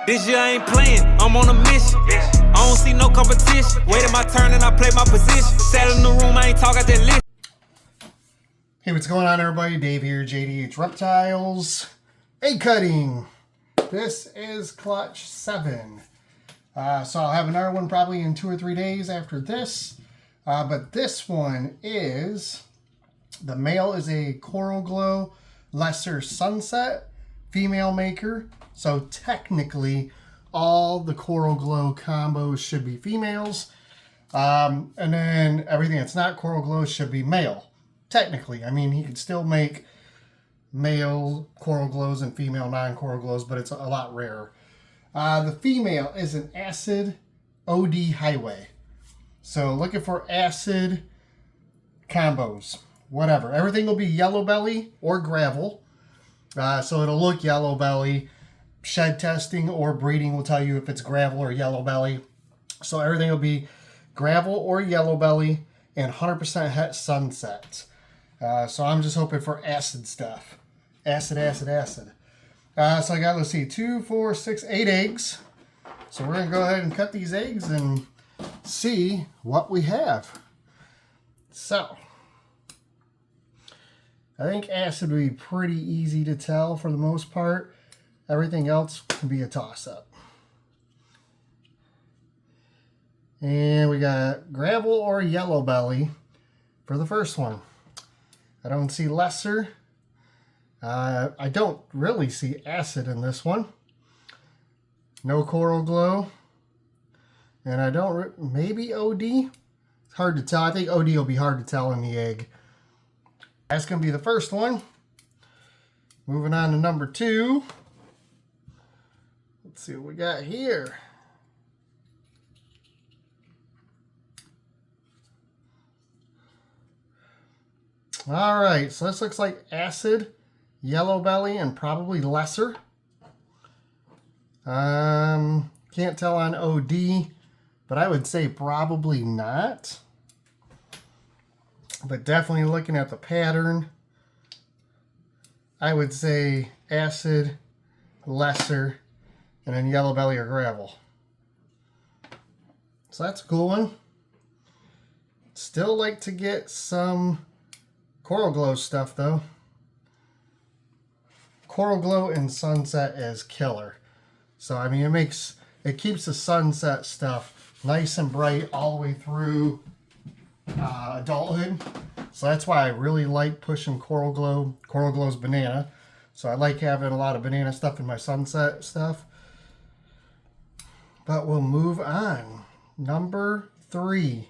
This year I ain't playing, I'm on a mission. I don't see no competition. Waited my turn and I play my position. Sat in the room, I ain't talk, I just listen. Hey, what's going on, everybody? Dave here, JDH Reptiles. Egg cutting. This is clutch 7. So I'll have another one probably in 2 or 3 days after this. But this one is, the male is a Coral Glow Lesser Sunset, female maker. So technically, all the Coral Glow combos should be females. And then everything that's not Coral Glow should be male. Technically, I mean, he could still make male Coral Glows and female non-Coral Glows, but it's a lot rarer. The female is an acid OD highway. So looking for acid combos, whatever. Everything will be yellow belly or gravel. So it'll look yellow belly. Shed testing or breeding will tell you if it's gravel or yellow belly. So everything will be gravel or yellow belly and 100% het sunset. So I'm just hoping for acid stuff. Acid, acid, acid. So I got, let's see, 2, 4, 6, 8 eggs. So we're going to go ahead and cut these eggs and see what we have. So I think acid would be pretty easy to tell for the most part. Everything else can be a toss-up. And we got gravel or yellow belly for the first one. I don't see lesser. I don't really see acid in this one. No Coral Glow. And I don't, maybe OD? It's hard to tell. I think OD will be hard to tell in the egg. That's going to be the first one. Moving on to number 2. Let's see what we got here. All right, so this looks like acid, yellow belly, and probably lesser. Can't tell on OD, but I would say probably not. But definitely looking at the pattern, I would say acid, lesser, and then yellow belly or gravel. So that's a cool one. Still like to get some Coral Glow stuff though. Coral Glow and Sunset is killer. So I mean it keeps the sunset stuff nice and bright all the way through adulthood. So that's why I really like pushing Coral Glow. Coral Glow's banana. So I like having a lot of banana stuff in my sunset stuff. But we'll move on. Number 3.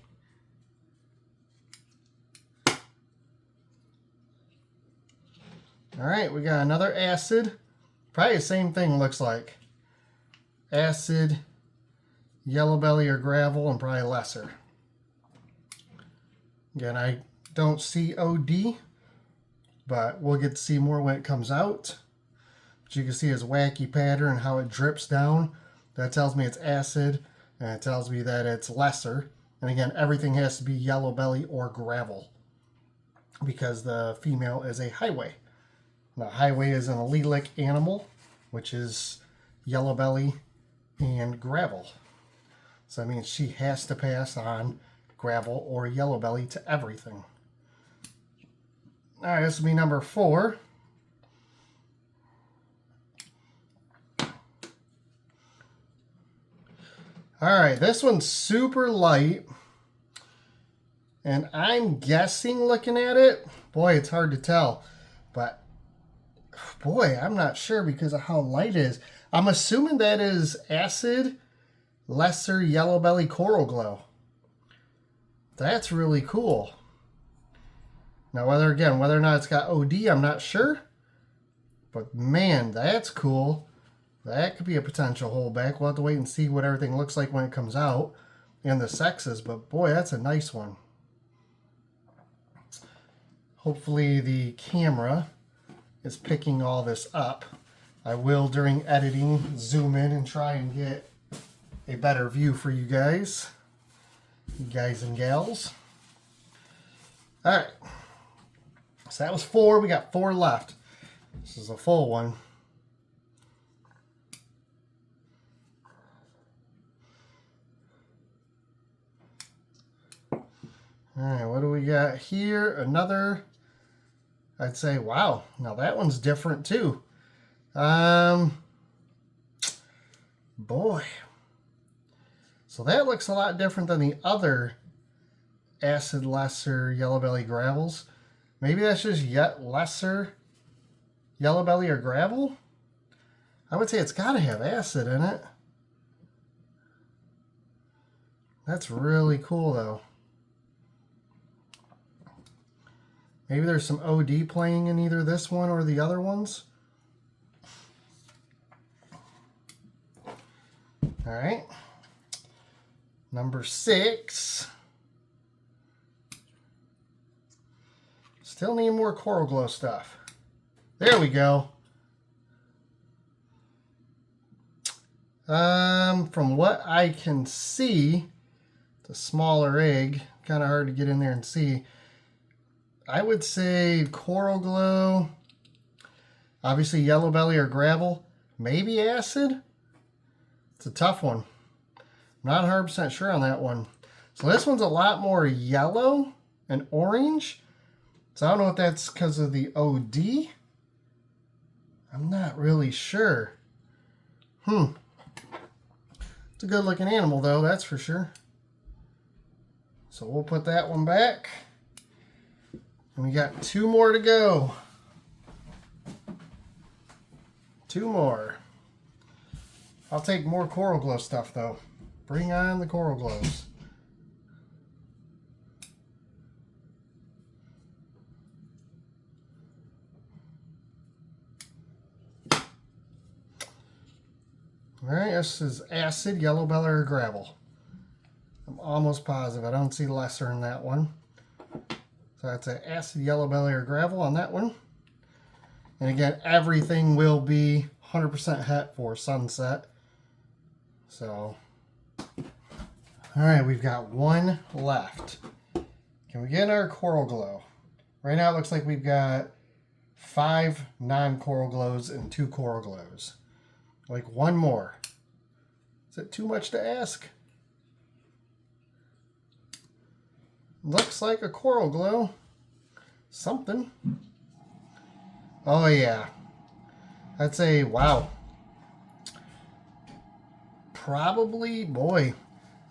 All right, we got another acid. Probably the same thing looks like. Acid, yellow belly or gravel, and probably lesser. Again, I don't see OD, but we'll get to see more when it comes out. But you can see his wacky pattern and how it drips down. That tells me it's acid, and it tells me that it's lesser. And again, everything has to be yellow belly or gravel because the female is a highway. Now, highway is an allelic animal, which is yellow belly and gravel. So that means she has to pass on gravel or yellow belly to everything. All right, this will be number 4. All right, this one's super light. And I'm guessing looking at it, boy, it's hard to tell. But, boy, I'm not sure because of how light it is. I'm assuming that is acid, lesser yellow belly Coral Glow. That's really cool. Now, whether or not it's got OD, I'm not sure. But, man, that's cool. That could be a potential holdback. We'll have to wait and see what everything looks like when it comes out and the sexes. But, boy, that's a nice one. Hopefully the camera is picking all this up. I will, during editing, zoom in and try and get a better view for you guys and gals. All right. So that was 4. We got 4 left. This is a full one. All right, what do we got here? Another, I'd say, wow, now that one's different too. Boy. So that looks a lot different than the other acid lesser yellow belly gravels. Maybe that's just yet lesser yellow belly or gravel. I would say it's got to have acid in it. That's really cool though. Maybe there's some OD playing in either this one or the other ones. All right. Number 6. Still need more coral glow stuff. There we go. From what I can see, it's a smaller egg. Kind of hard to get in there and see. I would say coral glow. Obviously yellow belly or gravel. Maybe acid. It's a tough one. I'm not 100% sure on that one. So this one's a lot more yellow and orange. So I don't know if that's because of the OD. I'm not really sure. It's a good looking animal though, that's for sure. So we'll put that one back. And we got 2 more to go. 2 more. I'll take more coral glow stuff though. Bring on the coral glows. Alright, this is acid, yellow belly, or gravel. I'm almost positive. I don't see lesser in that one. So that's an acid, yellow belly, or gravel on that one. And again, everything will be 100% het for sunset. So, alright, we've got 1 left. Can we get our coral glow? Right now it looks like we've got 5 non-coral glows and 2 coral glows. Like 1 more. Is it too much to ask? Looks like a coral glow. Something. Oh yeah. I'd say, wow. Probably, boy.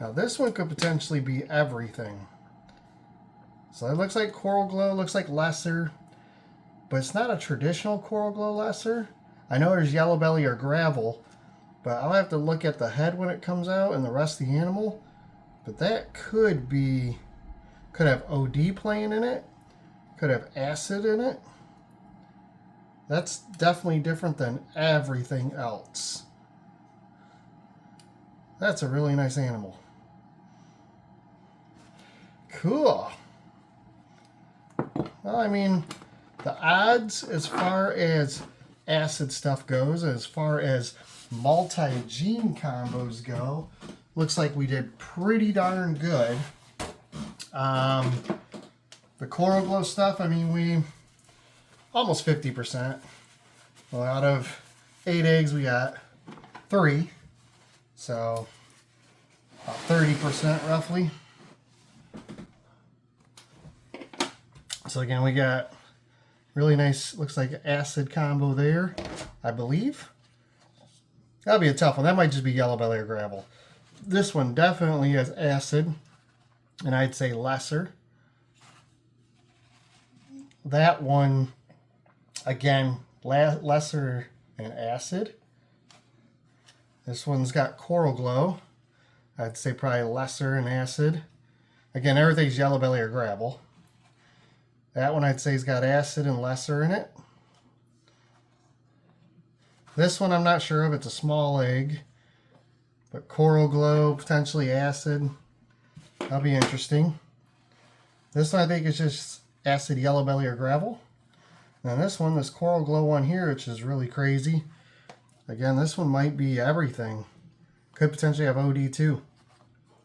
Now this one could potentially be everything. So it looks like coral glow, looks like lesser. But it's not a traditional coral glow lesser. I know there's yellow belly or gravel, but I'll have to look at the head when it comes out and the rest of the animal. But that could be, could have OD playing in it, could have acid in it. That's definitely different than everything else. That's a really nice animal. Cool. Well, I mean, the odds as far as acid stuff goes, as far as multi-gene combos go, looks like we did pretty darn good. The coral glow stuff, I mean, we almost 50%. Well, out of 8 eggs, we got 3. So, about 30% roughly. So again, we got really nice, looks like acid combo there, I believe. That'll be a tough one. That might just be yellow belly or gravel. This one definitely has acid, and I'd say lesser. That one, again, lesser and acid. This one's got coral glow. I'd say probably lesser and acid. Again, everything's yellow belly or gravel. That one I'd say has got acid and lesser in it. This one I'm not sure of. It's a small egg. But coral glow, potentially acid. That'll be interesting. This one I think is just acid, yellow belly, or gravel. And this one, this coral glow one here, which is really crazy. Again, this one might be everything. Could potentially have OD too.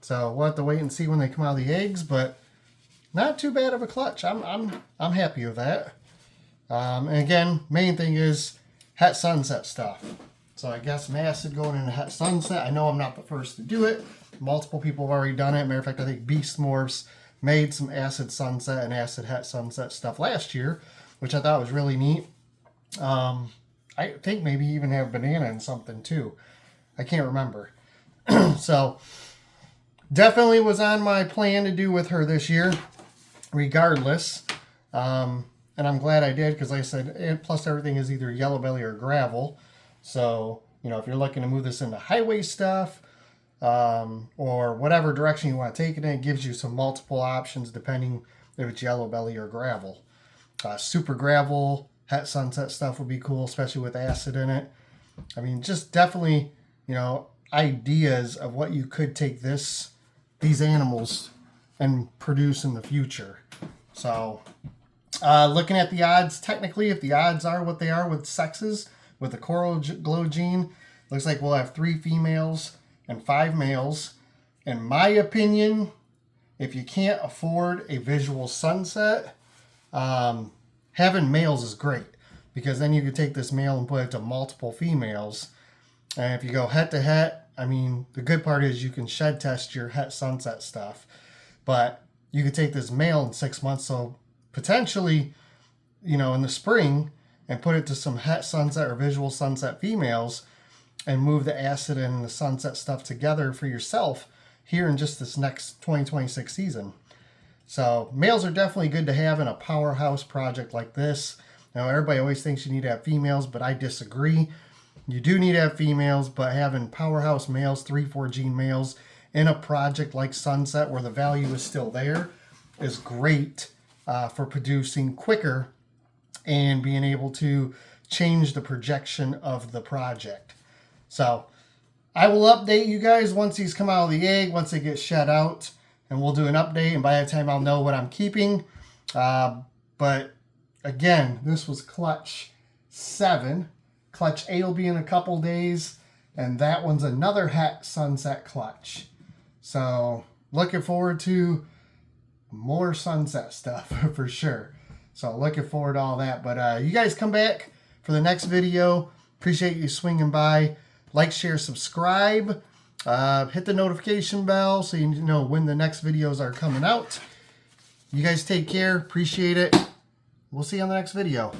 So we'll have to wait and see when they come out of the eggs, but not too bad of a clutch. I'm happy with that. And again, main thing is het sunset stuff. So I guess some acid going into het sunset. I know I'm not the first to do it. Multiple people have already done it. Matter of fact, I think Beast Morphs made some acid sunset and acid het sunset stuff last year, which I thought was really neat. I think maybe even have banana and something too. I can't remember. So definitely was on my plan to do with her this year, regardless. And I'm glad I did, because like I said, plus everything is either yellow belly or gravel. So, you know, if you're looking to move this into highway stuff, or whatever direction you want to take it in, it gives you some multiple options depending if it's yellow belly or gravel. Super gravel, het sunset stuff would be cool, especially with acid in it. I mean, just definitely, you know, ideas of what you could take these animals and produce in the future. So looking at the odds, technically, if the odds are what they are with sexes, with the coral glow gene, looks like we'll have 3 females and 5 males. In my opinion, if you can't afford a visual sunset, having males is great, because then you could take this male and put it to multiple females. And if you go het to het, I mean, the good part is you can shed test your het sunset stuff, but you could take this male in 6 months, so potentially, you know, in the spring, and put it to some het sunset or visual sunset females, and move the acid and the sunset stuff together for yourself here in just this next 2026 season. So males are definitely good to have in a powerhouse project like this. Now, everybody always thinks you need to have females, but I disagree. You do need to have females, but having powerhouse males, 3-4 gene males, in a project like Sunset where the value is still there is great for producing quicker and being able to change the projection of the project. So I will update you guys once these come out of the egg, once they get shed out, and we'll do an update, and by that time I'll know what I'm keeping. But again, this was clutch 7. Clutch 8 will be in a couple days, and that one's another het sunset clutch. So looking forward to more sunset stuff for sure. So looking forward to all that. But you guys come back for the next video. Appreciate you swinging by. Like, share, subscribe. Hit the notification bell so you know when the next videos are coming out. You guys take care. Appreciate it. We'll see you on the next video.